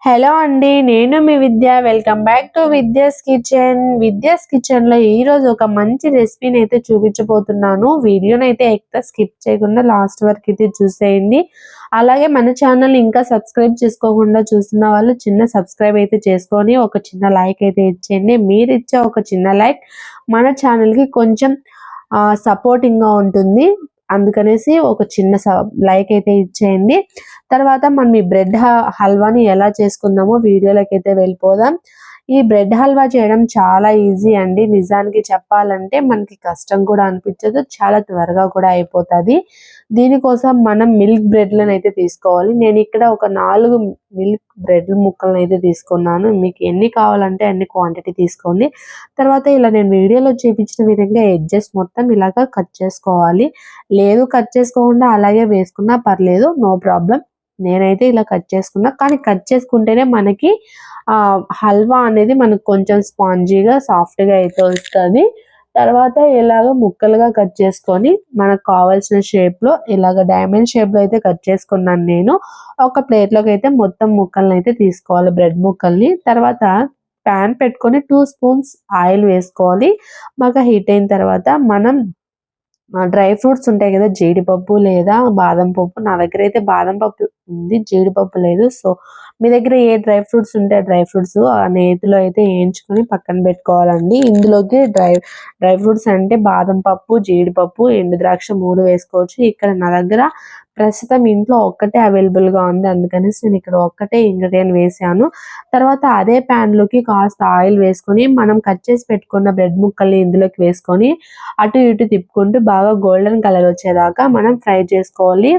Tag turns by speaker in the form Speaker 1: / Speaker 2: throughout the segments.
Speaker 1: Hello అండి, నేను మీ Vidya. Welcome back to Vidya's kitchen. Vidya's kitchen లో ఈ రోజు ఒక మంచి రెసిపీని అయితే చూపించబోతున్నాను. వీడియోని అయితే ఎక్కడ స్కిప్ చేయకుండా లాస్ట్ వరకు అయితే చూసేయండి. అలాగే మన ఛానల్ ఇంకా సబ్స్క్రైబ్ చేసుకోకుండా చూస్తున్న వాళ్ళు చిన్న సబ్స్క్రైబ్ అయితే చేసుకొని ఒక చిన్న లైక్ అయితే ఇచ్చేయండి. మీరు ఇచ్చే ఒక చిన్న లైక్ మన ఛానల్ కి కొంచెం సపోర్టింగ్ గా ఉంటుంది. అందుకనేసి ఒక చిన్న లైక్ అయితే ఇచ్చేయండి. తర్వాత మనం ఈ బ్రెడ్ హల్వాని ఎలా చేసుకుందామో వీడియోలోకి అయితే వెళ్ళిపోదాం. ఈ బ్రెడ్ హల్వా చేయడం చాలా ఈజీ అండి. నిజానికి చెప్పాలంటే మనకి కష్టం కూడా అనిపించదు, చాలా త్వరగా కూడా అయిపోతుంది. దీనికోసం మనం మిల్క్ బ్రెడ్లను అయితే తీసుకోవాలి. నేను ఇక్కడ ఒక 4 మిల్క్ బ్రెడ్ ముక్కలను అయితే తీసుకున్నాను. మీకు ఎన్ని కావాలంటే అన్ని క్వాంటిటీ తీసుకోండి. తర్వాత ఇలా నేను వీడియోలో చూపించిన విధంగా ఎడ్జెస్ మొత్తం ఇలాగా కట్ చేసుకోవాలి. లేదు కట్ చేసుకోకుండా అలాగే వేసుకున్నా పర్లేదు, నో ప్రాబ్లం. నేనైతే ఇలా కట్ చేసుకున్నా, కానీ కట్ చేసుకుంటేనే మనకి హల్వా అనేది మనకు కొంచెం స్పాంజీగా సాఫ్ట్గా అయితే వస్తుంది. తర్వాత ఇలాగ ముక్కలుగా కట్ చేసుకొని మనకు కావాల్సిన షేప్లో ఇలాగ డైమండ్ షేప్లో అయితే కట్ చేసుకున్నాను నేను. ఒక ప్లేట్లోకి అయితే మొత్తం ముక్కల్ని అయితే తీసుకోవాలి, బ్రెడ్ ముక్కల్ని. తర్వాత ప్యాన్ పెట్టుకొని 2 స్పూన్స్ ఆయిల్ వేసుకోవాలి. బాగా హీట్ అయిన తర్వాత మనం డ్రై ఫ్రూట్స్ ఉంటాయి కదా, జీడిపప్పు లేదా బాదం పప్పు. నా దగ్గర అయితే బాదం పప్పు ఉంది, జీడిపప్పు లేదు. సో మీ దగ్గర ఏ డ్రై ఫ్రూట్స్ ఉంటే డ్రై ఫ్రూట్స్ ఆ నేతిలో అయితే వేయించుకొని పక్కన పెట్టుకోవాలండి. ఇందులోకి డ్రై ఫ్రూట్స్ అంటే బాదం పప్పు, జీడిపప్పు, ఎండు ద్రాక్ష 3 వేసుకోవచ్చు. ఇక్కడ నా దగ్గర ప్రస్తుతం ఇంట్లో ఒక్కటే అవైలబుల్గా ఉంది, అందుకనేసి నేను ఇక్కడ ఒక్కటే ఇంగ్రీడియంట్ వేసాను. తర్వాత అదే ప్యాన్లోకి కాస్త ఆయిల్ వేసుకొని మనం కట్ చేసి పెట్టుకున్న బ్రెడ్ ముక్కల్ని ఇందులోకి వేసుకొని అటు ఇటు తిప్పుకుంటూ బాగా గోల్డెన్ కలర్ వచ్చేదాకా మనం ఫ్రై చేసుకోవాలి.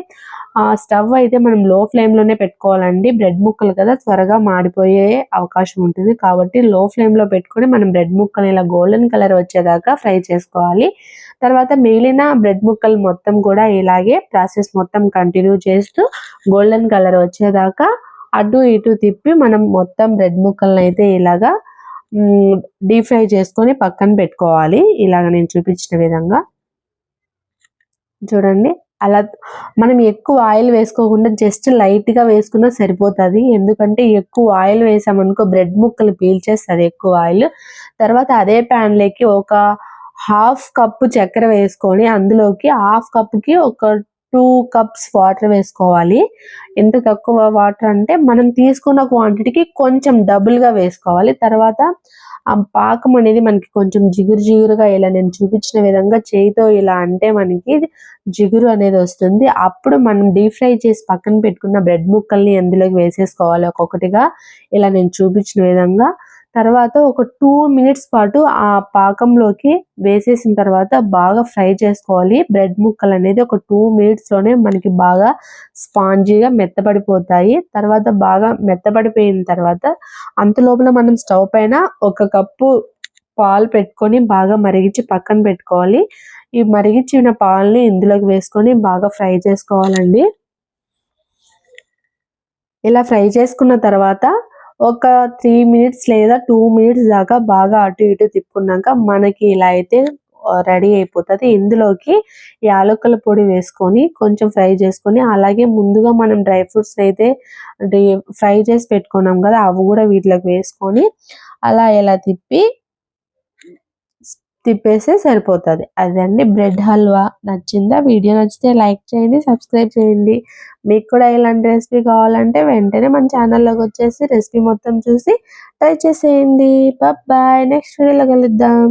Speaker 1: స్టవ్ అయితే మనం లో ఫ్లేమ్లోనే పెట్టుకోవాలండి. బ్రెడ్ ముక్కలు కదా, త్వరగా మాడిపోయే అవకాశం ఉంటుంది. కాబట్టి లో ఫ్లేమ్లో పెట్టుకొని మనం బ్రెడ్ ముక్కలు ఇలా గోల్డెన్ కలర్ వచ్చేదాకా ఫ్రై చేసుకోవాలి. తర్వాత మిగిలిన బ్రెడ్ ముక్కలు మొత్తం కూడా ఇలాగే ప్రాసెస్ మొత్తం కంటిన్యూ చేస్తూ గోల్డెన్ కలర్ వచ్చేదాకా అటు ఇటు తిప్పి మనం మొత్తం బ్రెడ్ ముక్కలను అయితే ఇలాగా డీప్ ఫ్రై చేసుకొని పక్కన పెట్టుకోవాలి. ఇలాగ నేను చూపించిన విధంగా చూడండి. అలా మనం ఎక్కువ ఆయిల్ వేసుకోకుండా జస్ట్ లైట్గా వేసుకున్నా సరిపోతుంది. ఎందుకంటే ఎక్కువ ఆయిల్ వేసామనుకో బ్రెడ్ ముక్కలు పీల్చేస్తుంది ఎక్కువ ఆయిల్. తర్వాత అదే ప్యాన్లోకి ఒక 1/2 కప్పు చక్కెర వేసుకొని అందులోకి 1/2 కప్పుకి ఒక 2 కప్స్ వాటర్ వేసుకోవాలి. ఎంత తక్కువ వాటర్ అంటే మనం తీసుకున్న క్వాంటిటీకి కొంచెం డబుల్గా వేసుకోవాలి. తర్వాత ఆ పాకం అనేది మనకి కొంచెం జిగురుగా ఇలా నేను చూపించిన విధంగా చేయితో ఇలా అంటే మనకి జిగురు అనేది వస్తుంది. అప్పుడు మనం డీప్ ఫ్రై చేసి పక్కన పెట్టుకున్న బ్రెడ్ ముక్కల్ని అందులోకి వేసేసుకోవాలి ఒక్కొక్కటిగా, ఇలా నేను చూపించిన విధంగా. తర్వాత ఒక 2 మినిట్స్ పాటు ఆ పాకంలోకి వేసేసిన తర్వాత బాగా ఫ్రై చేసుకోవాలి. బ్రెడ్ ముక్కలు అనేది ఒక 2 మినిట్స్లోనే మనకి బాగా స్పాంజీగా మెత్తపడిపోతాయి. తర్వాత బాగా మెత్తపడిపోయిన తర్వాత అంతలోపల మనం స్టవ్ పైన 1 కప్పు పాలు పెట్టుకొని బాగా మరిగించి పక్కన పెట్టుకోవాలి. ఈ మరిగించిన పాలని ఇందులోకి వేసుకొని బాగా ఫ్రై చేసుకోవాలండి. ఇలా ఫ్రై చేసుకున్న తర్వాత ఒక 3 మినిట్స్ లేదా 2 మినిట్స్ దాకా బాగా అటు ఇటు తిప్పుకున్నాక మనకి ఇలా అయితే రెడీ అయిపోతుంది. ఇందులోకి యాలకుల పొడి వేసుకొని కొంచెం ఫ్రై చేసుకొని, అలాగే ముందుగా మనం డ్రై ఫ్రూట్స్ అయితే ఫ్రై చేసి పెట్టుకున్నాం కదా, అవి కూడా వీటిలోకి వేసుకొని అలా ఇలా తిప్పేస్తే సరిపోతుంది. అదండి బ్రెడ్ హల్వా. నచ్చిందా? వీడియో నచ్చితే లైక్ చేయండి, సబ్స్క్రైబ్ చేయండి. మీకు కూడా ఇలాంటి రెసిపీ కావాలంటే వెంటనే మన ఛానల్లోకి వచ్చేసి రెసిపీ మొత్తం చూసి ట్రై చేసేయండి. బాయ్, నెక్స్ట్ వీడియోలో కలుద్దాం.